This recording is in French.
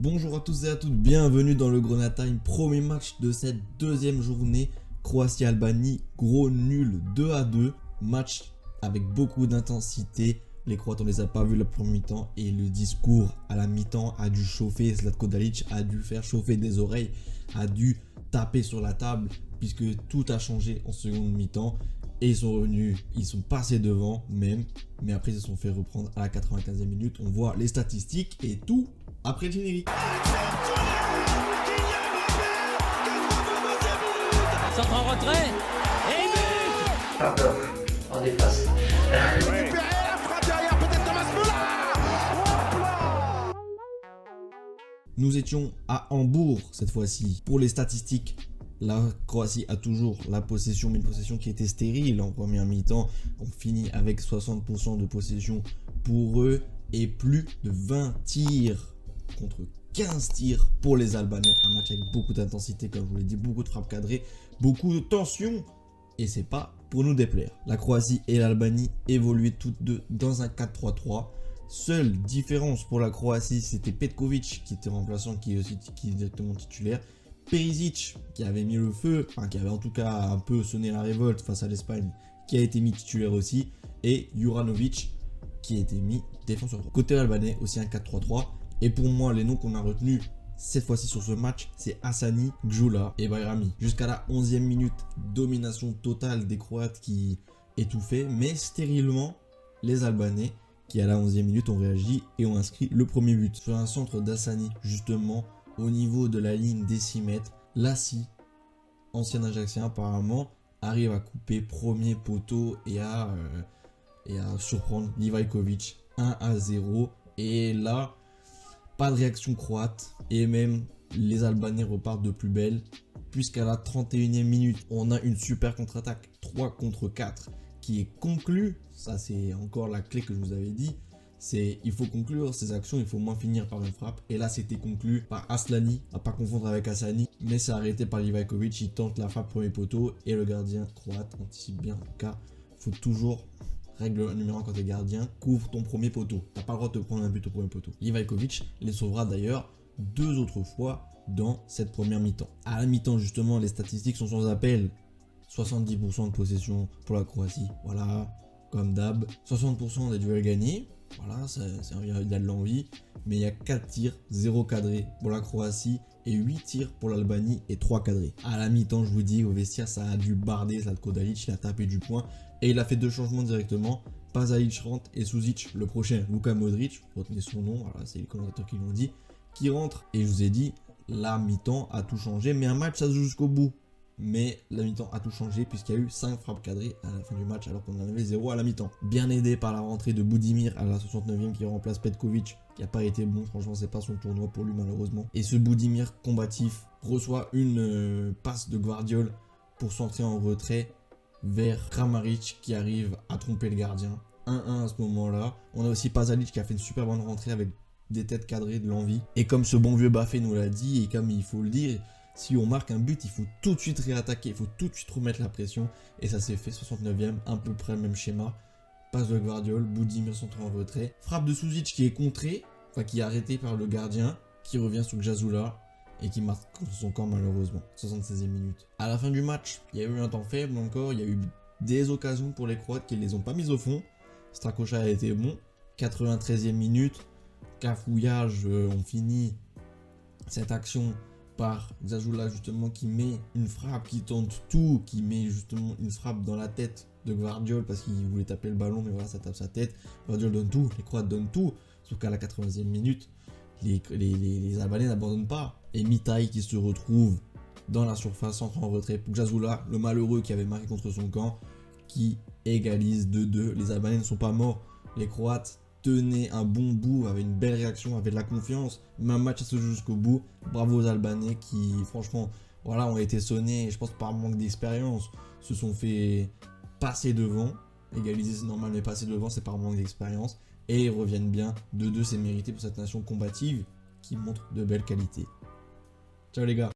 Bonjour à tous et à toutes, bienvenue dans le Grenade Time, premier match de cette deuxième journée, Croatie-Albanie, gros nul 2-2, match avec beaucoup d'intensité, les Croates on les a pas vus la première mi-temps et le discours à la mi-temps a dû chauffer, Zlatko Dalic a dû faire chauffer des oreilles, a dû taper sur la table puisque tout a changé en seconde mi-temps et ils sont revenus, ils sont passés devant même, mais après ils se sont fait reprendre à la 95e minute, on voit les statistiques et tout après le générique. Centre en retrait et but. Pas peur, on dépasse. Nous étions à Hambourg cette fois-ci. Pour les statistiques, la Croatie a toujours la possession, mais une possession qui était stérile en première mi-temps. On finit avec 60% de possession pour eux et plus de 20 tirs contre 15 tirs pour les Albanais. Un match avec beaucoup d'intensité, comme je vous l'ai dit, beaucoup de frappes cadrées, beaucoup de tension. Et c'est pas pour nous déplaire. La Croatie et l'Albanie évoluaient toutes deux dans un 4-3-3. Seule différence pour la Croatie, c'était Petkovic qui était remplaçant, qui est directement titulaire. Perisic qui avait mis le feu, enfin qui avait en tout cas un peu sonné la révolte face à l'Espagne, qui a été mis titulaire aussi. Et Juranovic qui a été mis défenseur. Côté albanais, aussi un 4-3-3. Et pour moi, les noms qu'on a retenus cette fois-ci sur ce match, c'est Hassani, Gjula et Bayrami. Jusqu'à la 11e minute, domination totale des Croates qui étouffaient, mais stérilement, les Albanais qui à la 11e minute ont réagi et ont inscrit le premier but. Sur un centre d'Hassani, justement, au niveau de la ligne des 6 mètres, Lassi, ancien Ajaxien apparemment, arrive à couper premier poteau et à surprendre Livajkovic 1-0. Et là, pas de réaction croate et même les Albanais repartent de plus belle puisqu'à la 31e minute, on a une super contre-attaque 3 contre 4 qui est conclue. Ça, c'est encore la clé que je vous avais dit. C'est il faut conclure ces actions, il faut moins finir par une frappe. Et là, c'était conclu par Aslani, à pas confondre avec Hassani, mais c'est arrêté par Livajkovic. Il tente la frappe premier poteau et le gardien croate anticipe bien. En tout cas, il faut toujours, règle numéro 1 quand t'es gardien, couvre ton premier poteau. T'as pas le droit de te prendre un but au premier poteau. Livajkovic les sauvera d'ailleurs 2 autres fois dans cette première mi-temps. À la mi-temps, justement, les statistiques sont sans appel. 70% de possession pour la Croatie. Voilà, comme d'hab. 60% des duels gagnés. Voilà, il y a de l'envie. Mais il y a 4 tirs, 0 cadré pour la Croatie et 8 tirs pour l'Albanie et 3 cadrés. À la mi-temps, je vous dis, au vestiaire, ça a dû barder Zlatko Dalic. Il a tapé du poing et il a fait 2 changements directement. Pasalic rentre et Susic, le prochain, Luka Modric, retenez son nom, voilà, c'est les commentateurs qui l'ont dit, qui rentre. Et je vous ai dit, la mi-temps a tout changé, mais un match, ça se joue jusqu'au bout. Mais la mi-temps a tout changé puisqu'il y a eu 5 frappes cadrées à la fin du match alors qu'on en avait 0 à la mi-temps. Bien aidé par la rentrée de Budimir à la 69e qui remplace Petkovic qui n'a pas été bon, franchement c'est pas son tournoi pour lui malheureusement. Et ce Budimir combatif reçoit une passe de Gvardiol pour centrer en retrait vers Kramaric qui arrive à tromper le gardien. 1-1 à ce moment-là. On a aussi Pasalic qui a fait une super bonne rentrée avec des têtes cadrées, de l'envie. Et comme ce bon vieux Baffé nous l'a dit et comme il faut le dire, si on marque un but, il faut tout de suite réattaquer, il faut tout de suite remettre la pression. Et ça s'est fait, 69e, à peu près le même schéma. Passe de Gvardiol, Budimir centré en retrait. Frappe de Susic qui est contrée, enfin qui est arrêtée par le gardien, qui revient sur Gjazula et qui marque contre son camp malheureusement. 76e minute. À la fin du match, il y a eu un temps faible encore, il y a eu des occasions pour les Croates qui ne les ont pas mises au fond. Strakoša a été bon. 93e minute, cafouillage, on finit cette action par Gjazula justement qui met une frappe, qui tente tout, qui met justement une frappe dans la tête de Gvardiol parce qu'il voulait taper le ballon, mais voilà, ça tape sa tête. Gvardiol donne tout, les Croates donnent tout, sauf qu'à la 80e minute, les Albanais n'abandonnent pas. Et Mitaï qui se retrouve dans la surface, centre en retrait pour Gjazula, le malheureux qui avait marqué contre son camp, qui égalise 2-2. Les Albanais ne sont pas morts, les Croates tenaient un bon bout, avaient une belle réaction, avaient de la confiance, mais un match à se jouer jusqu'au bout. Bravo aux Albanais qui franchement voilà, ont été sonnés, je pense par manque d'expérience, se sont fait passer devant. Égaliser c'est normal, mais passer devant c'est par manque d'expérience, et ils reviennent bien. 2-2 c'est mérité pour cette nation combative qui montre de belles qualités. Ciao les gars.